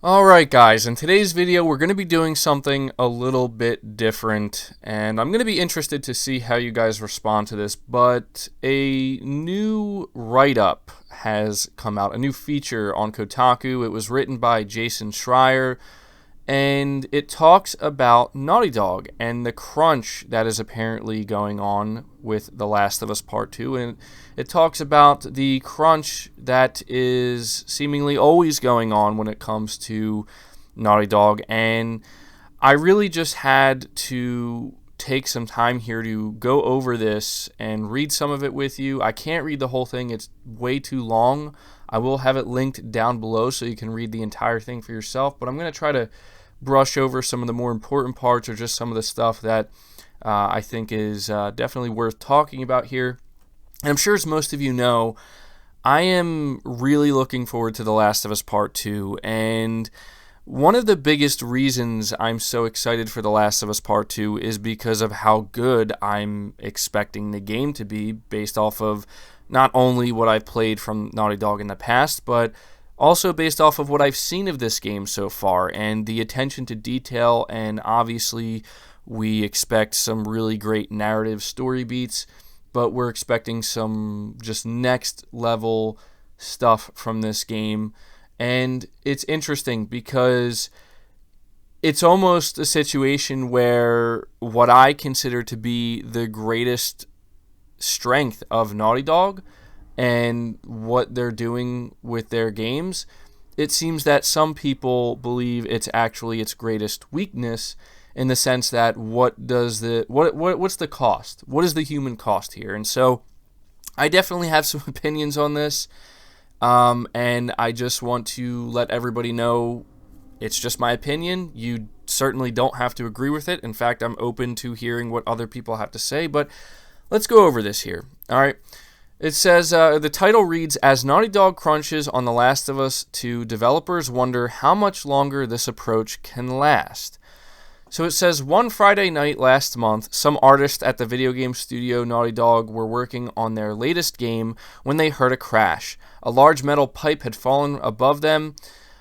Alright guys, in today's video we're going to be doing something a little bit different, and I'm going to be interested to see how you guys respond to this, but a new write-up has come out, a new feature on Kotaku. It was written by Jason Schreier, and it talks about Naughty Dog and the crunch that is apparently going on with The Last of Us Part 2, and it talks about the crunch that is seemingly always going on when it comes to Naughty Dog, and I really just had to take some time here to go over this and read some of it with you. I can't read the whole thing, it's way too long. I will have it linked down below so you can read the entire thing for yourself, but I'm going to try to brush over some of the more important parts or just some of the stuff that I think is definitely worth talking about here. And I'm sure, as most of you know, I am really looking forward to The Last of Us Part 2, and one of the biggest reasons I'm so excited for The Last of Us Part 2 is because of how good I'm expecting the game to be, based off of not only what I've played from Naughty Dog in the past, but also based off of what I've seen of this game so far, and the attention to detail, and obviously we expect some really great narrative story beats, but we're expecting some just next level stuff from this game. And it's interesting because it's almost a situation where what I consider to be the greatest strength of Naughty Dog and what they're doing with their games, it seems that some people believe it's actually its greatest weakness, in the sense that what's the cost? What is the human cost here? And so I definitely have some opinions on this, and I just want to let everybody know it's just my opinion. You certainly don't have to agree with it. In fact, I'm open to hearing what other people have to say, but let's go over this here. All right. It says, the title reads, "As Naughty Dog crunches on The Last of Us 2, developers wonder how much longer this approach can last." So it says, one Friday night last month, some artists at the video game studio Naughty Dog were working on their latest game when they heard a crash. A large metal pipe had fallen above them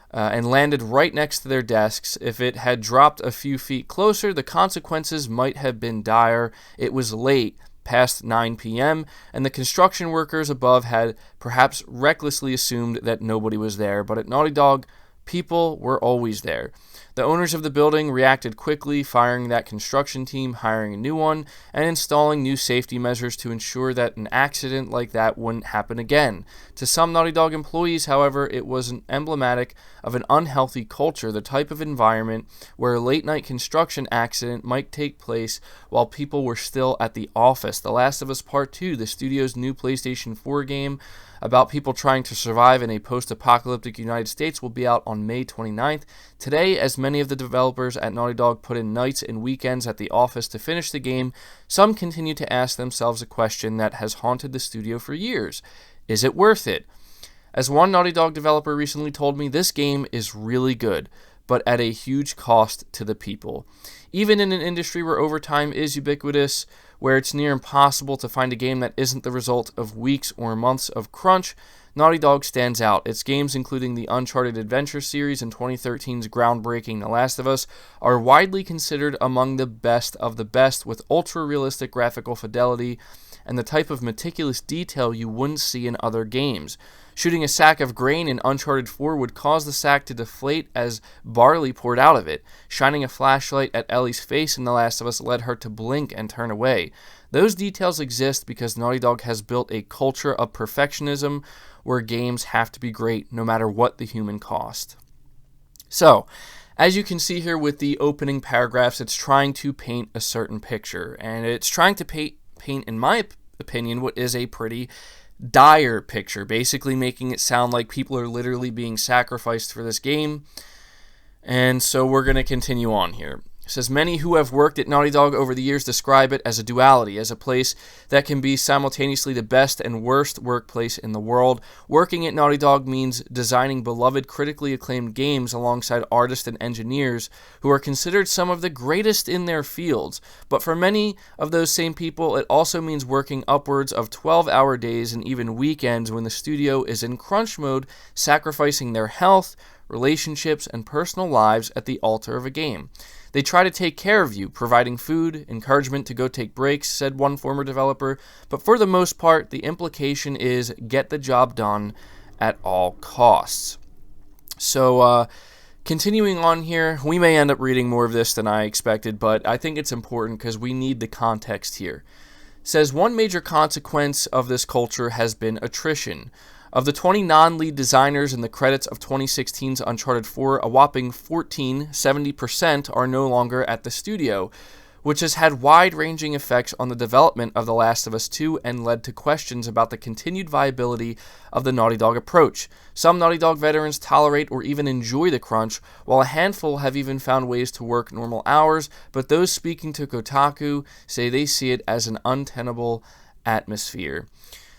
and landed right next to their desks. If it had dropped a few feet closer, the consequences might have been dire. It was late, past 9 p.m., and the construction workers above had perhaps recklessly assumed that nobody was there, but at Naughty Dog, people were always there. The owners of the building reacted quickly, firing that construction team, hiring a new one, and installing new safety measures to ensure that an accident like that wouldn't happen again. To some Naughty Dog employees, however, it was emblematic of an unhealthy culture, the type of environment where a late-night construction accident might take place while people were still at the office. The Last of Us Part 2, the studio's new PlayStation 4 game about people trying to survive in a post-apocalyptic United States, will be out on May 29th. Today, as many of the developers at Naughty Dog put in nights and weekends at the office to finish the game, some continue to ask themselves a question that has haunted the studio for years. Is it worth it? As one Naughty Dog developer recently told me, this game is really good, but at a huge cost to the people. Even in an industry where overtime is ubiquitous, where it's near impossible to find a game that isn't the result of weeks or months of crunch, Naughty Dog stands out. Its games, including the Uncharted Adventure series and 2013's groundbreaking The Last of Us, are widely considered among the best of the best, with ultra-realistic graphical fidelity and the type of meticulous detail you wouldn't see in other games. Shooting a sack of grain in Uncharted 4 would cause the sack to deflate as barley poured out of it. Shining a flashlight at Ellie's face in The Last of Us led her to blink and turn away. Those details exist because Naughty Dog has built a culture of perfectionism where games have to be great no matter what the human cost. So, as you can see here with the opening paragraphs, it's trying to paint a certain picture, and it's trying to paint, in my opinion, what is a pretty dire picture, basically making it sound like people are literally being sacrificed for this game. And so we're going to continue on here. It says, many who have worked at Naughty Dog over the years describe it as a duality, as a place that can be simultaneously the best and worst workplace in the world. Working at Naughty Dog means designing beloved, critically acclaimed games alongside artists and engineers who are considered some of the greatest in their fields. But for many of those same people, it also means working upwards of 12-hour days and even weekends when the studio is in crunch mode, sacrificing their health, relationships, and personal lives at the altar of a game. They try to take care of you, providing food, encouragement to go take breaks, said one former developer, but for the most part, the implication is get the job done at all costs. So, continuing on here, we may end up reading more of this than I expected, but I think it's important because we need the context here. It says, one major consequence of this culture has been attrition. Of the 20 non-lead designers in the credits of 2016's Uncharted 4, a whopping 70%, are no longer at the studio, which has had wide-ranging effects on the development of The Last of Us 2 and led to questions about the continued viability of the Naughty Dog approach. Some Naughty Dog veterans tolerate or even enjoy the crunch, while a handful have even found ways to work normal hours, but those speaking to Kotaku say they see it as an untenable atmosphere.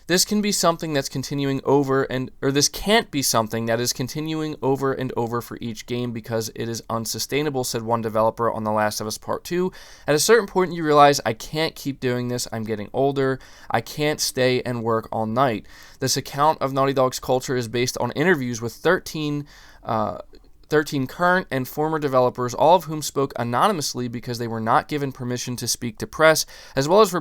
This can be something that's continuing this can't be something that is continuing over and over for each game because it is unsustainable, said one developer on The Last of Us Part 2. At a certain point, you realize, I can't keep doing this. I'm getting older. I can't stay and work all night. This account of Naughty Dog's culture is based on interviews with 13 current and former developers, all of whom spoke anonymously because they were not given permission to speak to press, as well as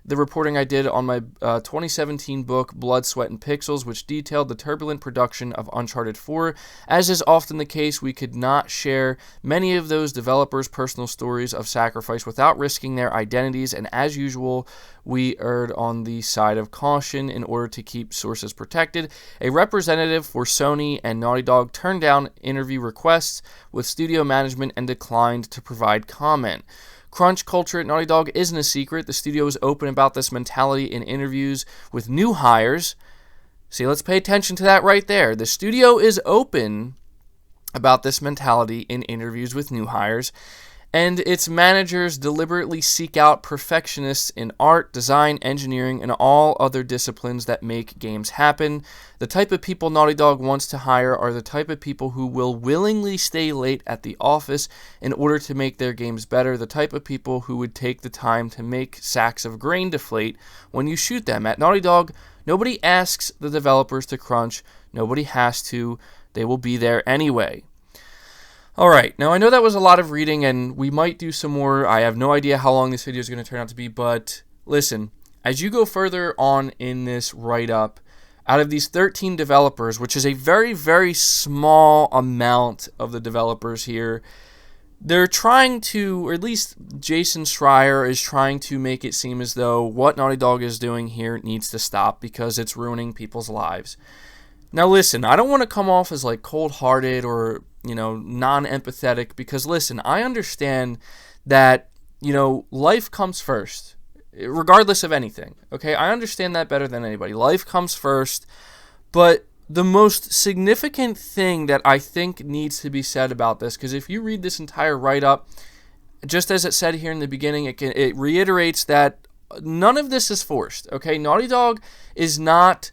the reporting I did on my 2017 book, Blood, Sweat, and Pixels, which detailed the turbulent production of Uncharted 4. As is often the case, we could not share many of those developers' personal stories of sacrifice without risking their identities, and as usual, we erred on the side of caution in order to keep sources protected. A representative for Sony and Naughty Dog turned down interview requests with studio management and declined to provide comment. Crunch culture at Naughty Dog isn't a secret. The studio is open about this mentality in interviews with new hires. See, let's pay attention to that right there. The studio is open about this mentality in interviews with new hires, and its managers deliberately seek out perfectionists in art, design, engineering, and all other disciplines that make games happen. The type of people Naughty Dog wants to hire are the type of people who will willingly stay late at the office in order to make their games better, the type of people who would take the time to make sacks of grain deflate when you shoot them. At Naughty Dog, nobody asks the developers to crunch. Nobody has to. They will be there anyway. Alright, now I know that was a lot of reading, and we might do some more. I have no idea how long this video is going to turn out to be, but listen, as you go further on in this write-up, out of these 13 developers, which is a very, very small amount of the developers here, they're trying to, or at least Jason Schreier is trying to make it seem as though what Naughty Dog is doing here needs to stop because it's ruining people's lives. Now listen, I don't want to come off as like cold-hearted or, non-empathetic, because listen, I understand that, life comes first, regardless of anything, okay? I understand that better than anybody. Life comes first, but the most significant thing that I think needs to be said about this, because if you read this entire write-up, just as it said here in the beginning, it reiterates that none of this is forced, okay? Naughty Dog is not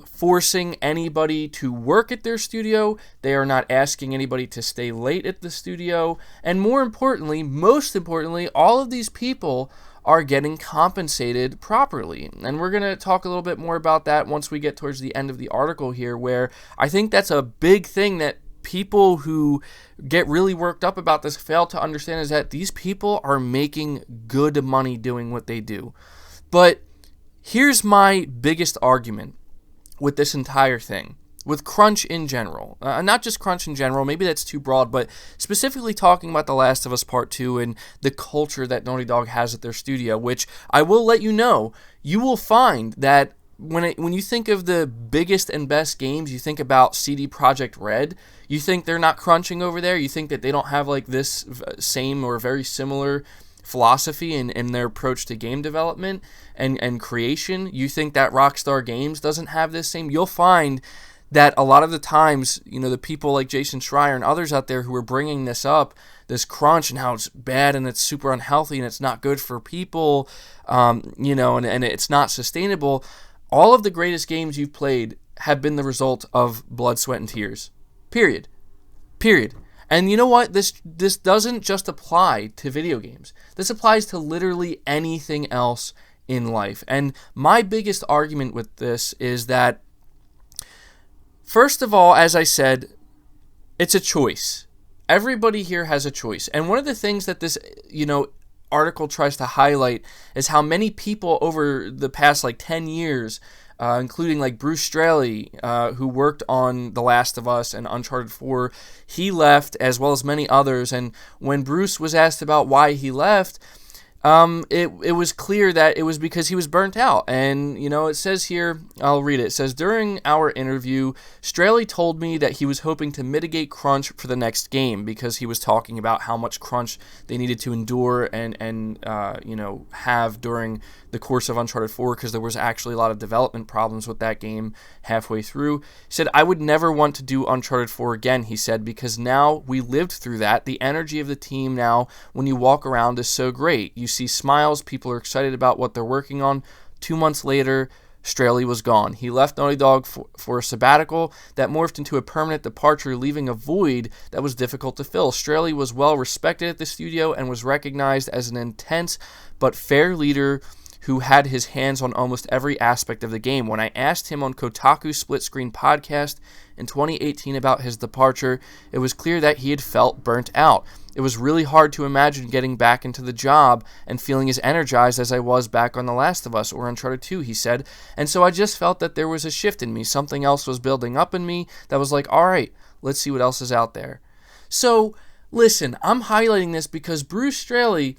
forcing anybody to work at their studio. They are not asking anybody to stay late at the studio. And most importantly, all of these people are getting compensated properly. And we're going to talk a little bit more about that once we get towards the end of the article here, where I think that's a big thing that people who get really worked up about this fail to understand, is that these people are making good money doing what they do. But here's my biggest argument with this entire thing, with crunch in general. Not just crunch in general, maybe that's too broad, but specifically talking about The Last of Us Part 2 and the culture that Naughty Dog has at their studio, which I will let you know, you will find that when you think of the biggest and best games, you think about CD Projekt Red, you think they're not crunching over there, you think that they don't have like this same or very similar philosophy in their approach to game development and creation. You think that Rockstar Games doesn't have this same. You'll find that a lot of the times, the people like Jason Schreier and others out there who are bringing this up, this crunch and how it's bad and it's super unhealthy and it's not good for people, and it's not sustainable. All of the greatest games you've played have been the result of blood, sweat, and tears. Period. And you know what? This doesn't just apply to video games. This applies to literally anything else in life. And my biggest argument with this is that, first of all, as I said, it's a choice. Everybody here has a choice. And one of the things that this, article tries to highlight is how many people over the past 10 years, including Bruce Straley, who worked on The Last of Us and Uncharted 4, he left, as well as many others. And when Bruce was asked about why he left, it was clear that it was because he was burnt out. And, it says here, I'll read it. It says, during our interview, Straley told me that he was hoping to mitigate crunch for the next game, because he was talking about how much crunch they needed to endure and have during the course of Uncharted 4, because there was actually a lot of development problems with that game halfway through. He said, I would never want to do Uncharted 4 again, he said, because now we lived through that. The energy of the team now, when you walk around, is so great. You see smiles, people are excited about what they're working on. 2 months later, Straley was gone. He left Naughty Dog for a sabbatical that morphed into a permanent departure, leaving a void that was difficult to fill. Straley was well respected at the studio and was recognized as an intense but fair leader who had his hands on almost every aspect of the game. When I asked him on Kotaku Split Screen podcast in 2018 about his departure, it was clear that he had felt burnt out. It was really hard to imagine getting back into the job and feeling as energized as I was back on The Last of Us or Uncharted 2, he said. And so I just felt that there was a shift in me. Something else was building up in me that was like, all right, let's see what else is out there. So, listen, I'm highlighting this because Bruce Straley,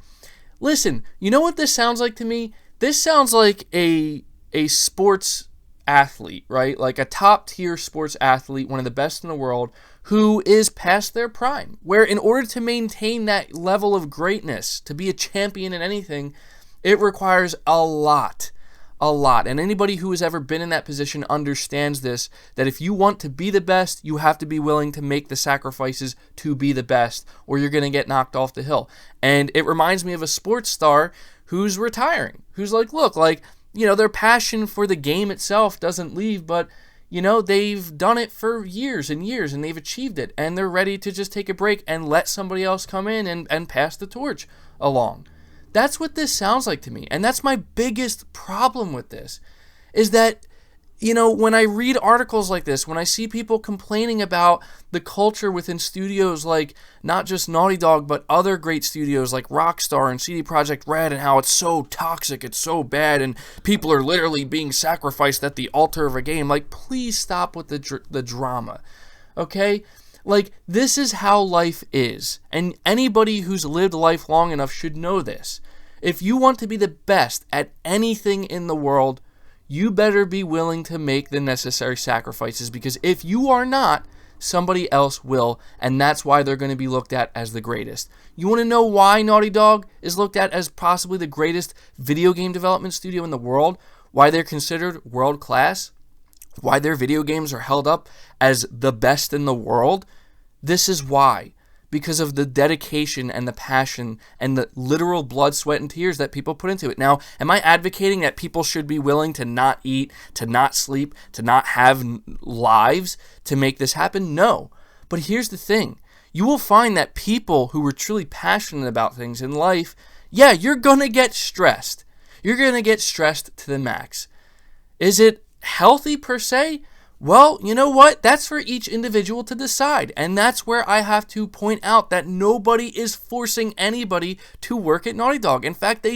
listen, you know what this sounds like to me? This sounds like a sports athlete, right? Like a top-tier sports athlete, one of the best in the world, who is past their prime, where in order to maintain that level of greatness, to be a champion in anything, it requires a lot. And anybody who has ever been in that position understands this, that if you want to be the best, you have to be willing to make the sacrifices to be the best, or you're going to get knocked off the hill. And it reminds me of a sports star who's retiring, who's like, look, their passion for the game itself doesn't leave, but, they've done it for years and years, and they've achieved it, and they're ready to just take a break and let somebody else come in and pass the torch along. That's what this sounds like to me, and that's my biggest problem with this, is that, when I read articles like this, when I see people complaining about the culture within studios like not just Naughty Dog, but other great studios like Rockstar and CD Projekt Red, and how it's so toxic, it's so bad, and people are literally being sacrificed at the altar of a game, please stop with the drama, okay? This is how life is, and anybody who's lived life long enough should know this. If you want to be the best at anything in the world, you better be willing to make the necessary sacrifices, because if you are not, somebody else will, and that's why they're going to be looked at as the greatest. You want to know why Naughty Dog is looked at as possibly the greatest video game development studio in the world? Why they're considered world-class? Why their video games are held up as the best in the world? This is why. Because of the dedication and the passion and the literal blood, sweat, and tears that people put into it. Now, am I advocating that people should be willing to not eat, to not sleep, to not have lives to make this happen? No. But here's the thing. You will find that people who are truly passionate about things in life, yeah, you're going to get stressed. You're going to get stressed to the max. Is it healthy per se? Well, you know what? That's for each individual to decide. And that's where I have to point out that nobody is forcing anybody to work at Naughty Dog. In fact,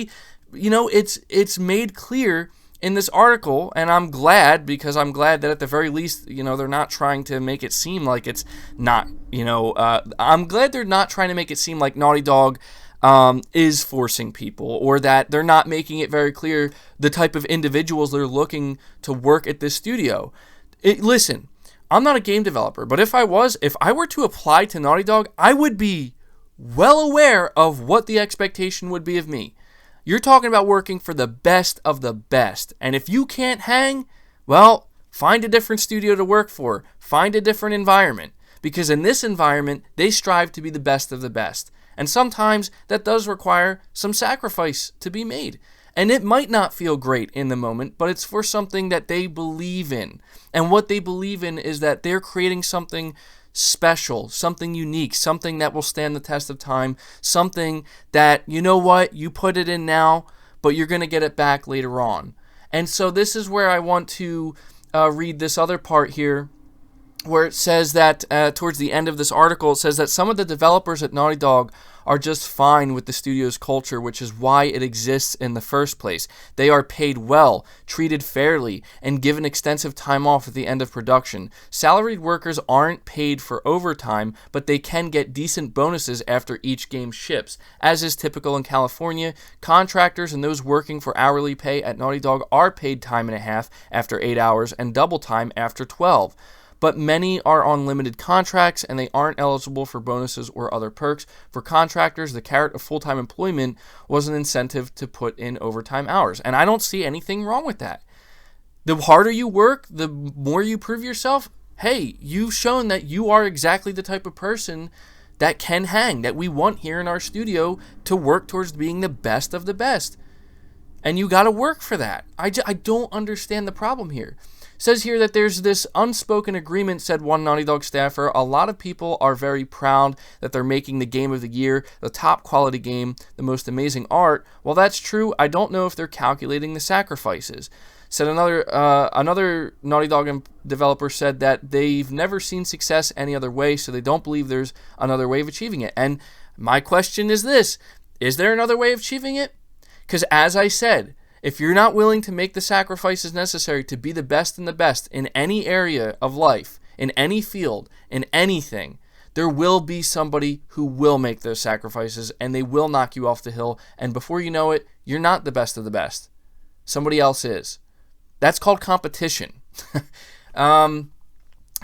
it's made clear in this article, and I'm glad, because I'm glad that at the very least, they're not trying to make it seem like it's not, I'm glad they're not trying to make it seem like Naughty Dog is forcing people, or that they're not making it very clear the type of individuals they're looking to work at this studio. Listen, I'm not a game developer, but if I were to apply to Naughty Dog, I would be well aware of what the expectation would be of me. You're talking about working for the best of the best, and if you can't hang, well, find a different studio to work for. Find a different environment, because in this environment, they strive to be the best of the best, and sometimes that does require some sacrifice to be made. And it might not feel great in the moment, but it's for something that they believe in. And what they believe in is that they're creating something special, something unique, something that will stand the test of time, something that, you know what, you put it in now, but you're going to get it back later on. And so this is where I want to read this other part here where it says that towards the end of this article, it says that some of the developers at Naughty Dog are just fine with the studio's culture, which is why it exists in the first place. They are paid well, treated fairly, and given extensive time off at the end of production. Salaried workers aren't paid for overtime, but they can get decent bonuses after each game ships. As is typical in California, contractors and those working for hourly pay at Naughty Dog are paid time and a half after 8 hours and double time after 12. But many are on limited contracts and they aren't eligible for bonuses or other perks. For contractors, the carrot of full-time employment was an incentive to put in overtime hours. And I don't see anything wrong with that. The harder you work, the more you prove yourself. Hey, you've shown that you are exactly the type of person that can hang, that we want here in our studio to work towards being the best of the best. And you got to work for that. I don't understand the problem here. Says here that there's this unspoken agreement, said one Naughty Dog staffer. A lot of people are very proud that they're making the game of the year, the top quality game, the most amazing art. While that's true, I don't know if they're calculating the sacrifices. Said another Naughty Dog developer said that they've never seen success any other way, so they don't believe there's another way of achieving it. And my question is this: is there another way of achieving it? Because as I said, if you're not willing to make the sacrifices necessary to be the best in the best in any area of life, in any field, in anything, there will be somebody who will make those sacrifices and they will knock you off the hill. And before you know it, you're not the best of the best. Somebody else is. That's called competition.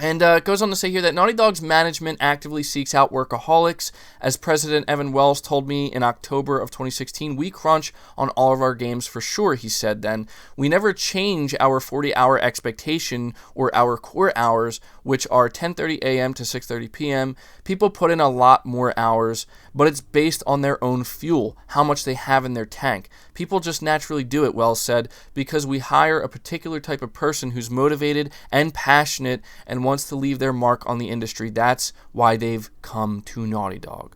And it goes on to say here that Naughty Dog's management actively seeks out workaholics. As President Evan Wells told me in October of 2016, we crunch on all of our games for sure, he said then. We never change our 40-hour expectation or our core hours, which are 10:30 a.m. to 6:30 p.m. People put in a lot more hours, but it's based on their own fuel, how much they have in their tank. People just naturally do it, Wells said, because we hire a particular type of person who's motivated and passionate and wants to leave their mark on the industry. That's why they've come to Naughty Dog.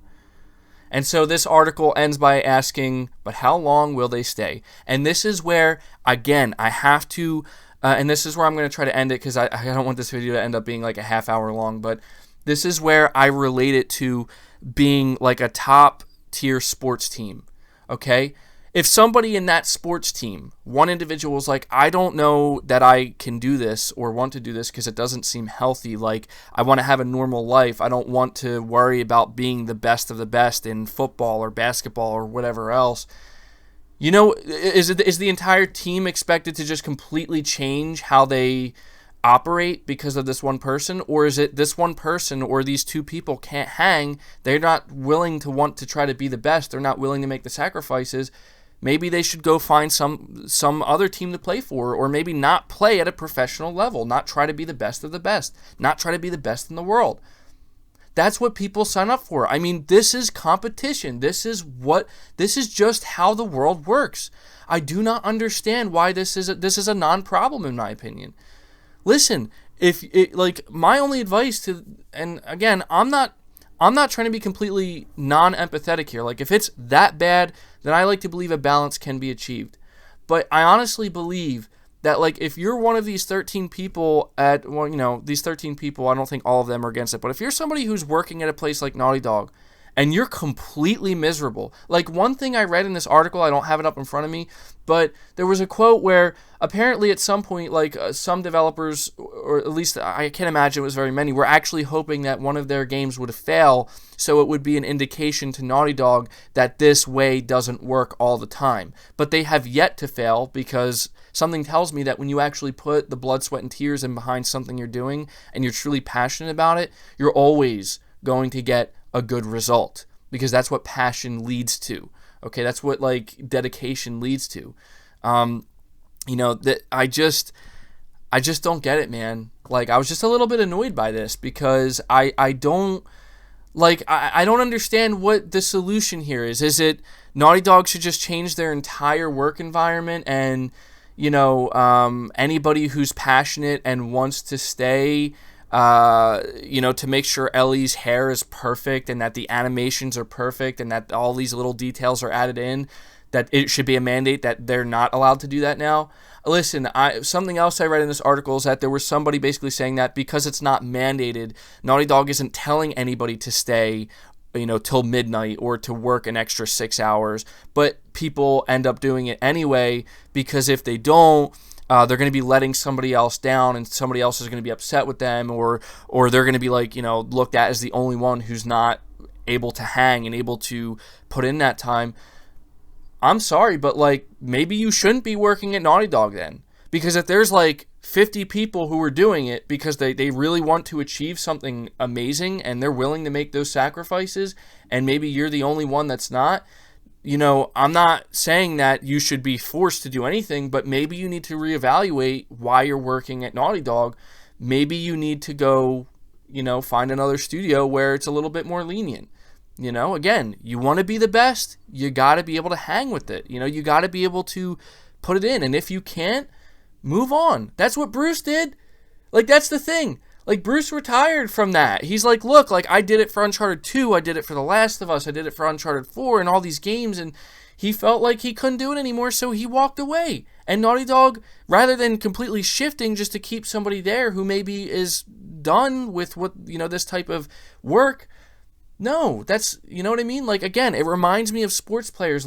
And so this article ends by asking, but how long will they stay? And this is where, again, I have to, and this is where I'm going to try to end it because I don't want this video to end up being like a half hour long, but this is where I relate it to being like a top tier sports team, okay? If somebody in that sports team, one individual is like, I don't know that I can do this or want to do this because it doesn't seem healthy. Like, I want to have a normal life. I don't want to worry about being the best of the best in football or basketball or whatever else. You know, is the entire team expected to just completely change how they operate because of this one person? Or is it this one person or these two people can't hang? They're not willing to want to try to be the best. They're not willing to make the sacrifices. Maybe they should go find some other team to play for, or maybe not play at a professional level, not try to be the best of the best, not try to be the best in the world. That's what people sign up for. I mean, this is competition. This is just how the world works. I do not understand why this is a non-problem in my opinion. Listen, my only advice to, and again, I'm not trying to be completely non-empathetic here. Like, if it's that bad, then I like to believe a balance can be achieved. But I honestly believe that, like, if you're one of these 13 people these 13 people, I don't think all of them are against it, but if you're somebody who's working at a place like Naughty Dog and you're completely miserable, like, one thing I read in this article, I don't have it up in front of me, but there was a quote where apparently at some point, like, some developers, or at least I can't imagine it was very many, were actually hoping that one of their games would fail, so it would be an indication to Naughty Dog that this way doesn't work all the time. But they have yet to fail, because something tells me that when you actually put the blood, sweat, and tears in behind something you're doing, and you're truly passionate about it, you're always going to get a good result, because that's what passion leads to. Okay, that's what, like, dedication leads to. That I just don't get it, man. Like, I was just a little bit annoyed by this, because I don't understand what the solution here is. Is it Naughty Dog should just change their entire work environment, and anybody who's passionate and wants to stay to make sure Ellie's hair is perfect and that the animations are perfect and that all these little details are added in, that it should be a mandate that they're not allowed to do that now. Listen, something else I read in this article is that there was somebody basically saying that because it's not mandated, Naughty Dog isn't telling anybody to stay, till midnight or to work an extra 6 hours, but people end up doing it anyway because if they don't, they're going to be letting somebody else down, and somebody else is going to be upset with them, or they're going to be looked at as the only one who's not able to hang and able to put in that time. I'm sorry, but maybe you shouldn't be working at Naughty Dog then, because if there's 50 people who are doing it because they really want to achieve something amazing and they're willing to make those sacrifices, and maybe you're the only one that's not. I'm not saying that you should be forced to do anything, but maybe you need to reevaluate why you're working at Naughty Dog. Maybe you need to go, find another studio where it's a little bit more lenient. Again, you want to be the best, you got to be able to hang with it. You got to be able to put it in. And if you can't, move on. That's what Bruce did. That's the thing. Bruce retired from that. He's look, I did it for Uncharted 2, I did it for The Last of Us, I did it for Uncharted 4 and all these games, and he felt like he couldn't do it anymore, so he walked away. And Naughty Dog, rather than completely shifting just to keep somebody there who maybe is done with what, this type of work, no, that's, what I mean? Again, it reminds me of sports players.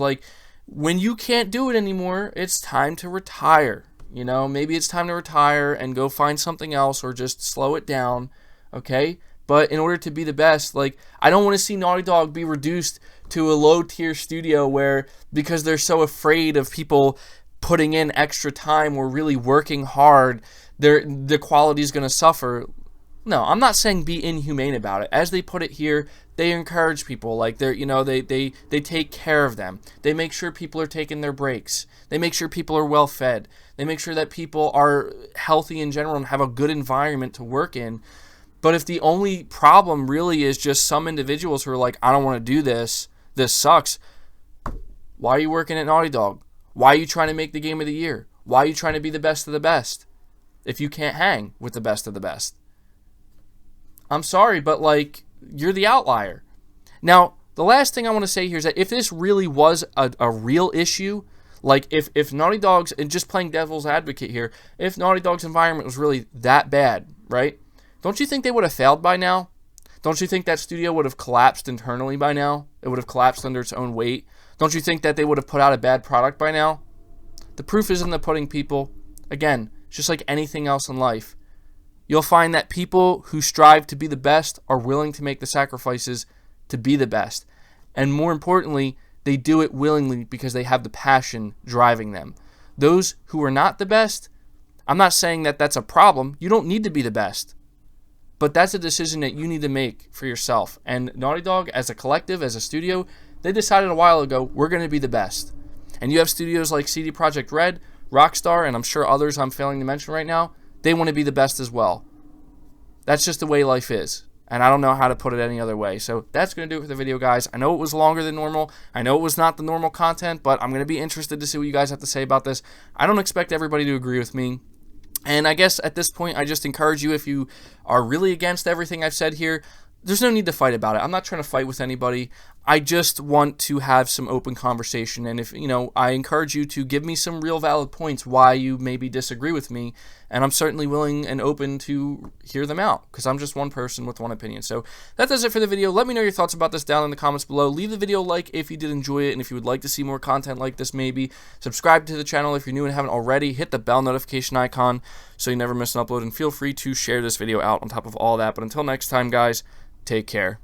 When you can't do it anymore, it's time to retire. Maybe it's time to retire and go find something else or just slow it down, okay? But in order to be the best, I don't want to see Naughty Dog be reduced to a low-tier studio where, because they're so afraid of people putting in extra time or really working hard, the quality is going to suffer. No, I'm not saying be inhumane about it. As they put it here, they encourage people. They take care of them. They make sure people are taking their breaks. They make sure people are well fed. They make sure that people are healthy in general and have a good environment to work in. But if the only problem really is just some individuals who are I don't want to do this sucks, why are you working at Naughty Dog? Why are you trying to make the game of the year? Why are you trying to be the best of the best if you can't hang with the best of the best? I'm sorry, but you're the outlier. Now, the last thing I want to say here is that if this really was a real issue, if Naughty Dog's, and just playing devil's advocate here, if Naughty Dog's environment was really that bad, right? Don't you think they would have failed by now? Don't you think that studio would have collapsed internally by now? It would have collapsed under its own weight? Don't you think that they would have put out a bad product by now? The proof is in the pudding, people. Again, it's just like anything else in life. You'll find that people who strive to be the best are willing to make the sacrifices to be the best. And more importantly, they do it willingly because they have the passion driving them. Those who are not the best, I'm not saying that that's a problem. You don't need to be the best. But that's a decision that you need to make for yourself. And Naughty Dog, as a collective, as a studio, they decided a while ago, we're going to be the best. And you have studios like CD Projekt Red, Rockstar, and I'm sure others I'm failing to mention right now, they want to be the best as well. That's just the way life is. And I don't know how to put it any other way. So that's going to do it for the video, guys. I know it was longer than normal. I know it was not the normal content, but I'm going to be interested to see what you guys have to say about this. I don't expect everybody to agree with me. And I guess at this point, I just encourage you, if you are really against everything I've said here, there's no need to fight about it. I'm not trying to fight with anybody. I just want to have some open conversation. And if, I encourage you to give me some real valid points why you maybe disagree with me. And I'm certainly willing and open to hear them out, because I'm just one person with one opinion. So that does it for the video. Let me know your thoughts about this down in the comments below. Leave the video a like if you did enjoy it, and if you would like to see more content like this, maybe subscribe to the channel if you're new and haven't already. Hit the bell notification icon so you never miss an upload, and feel free to share this video out on top of all that. But until next time, guys, take care.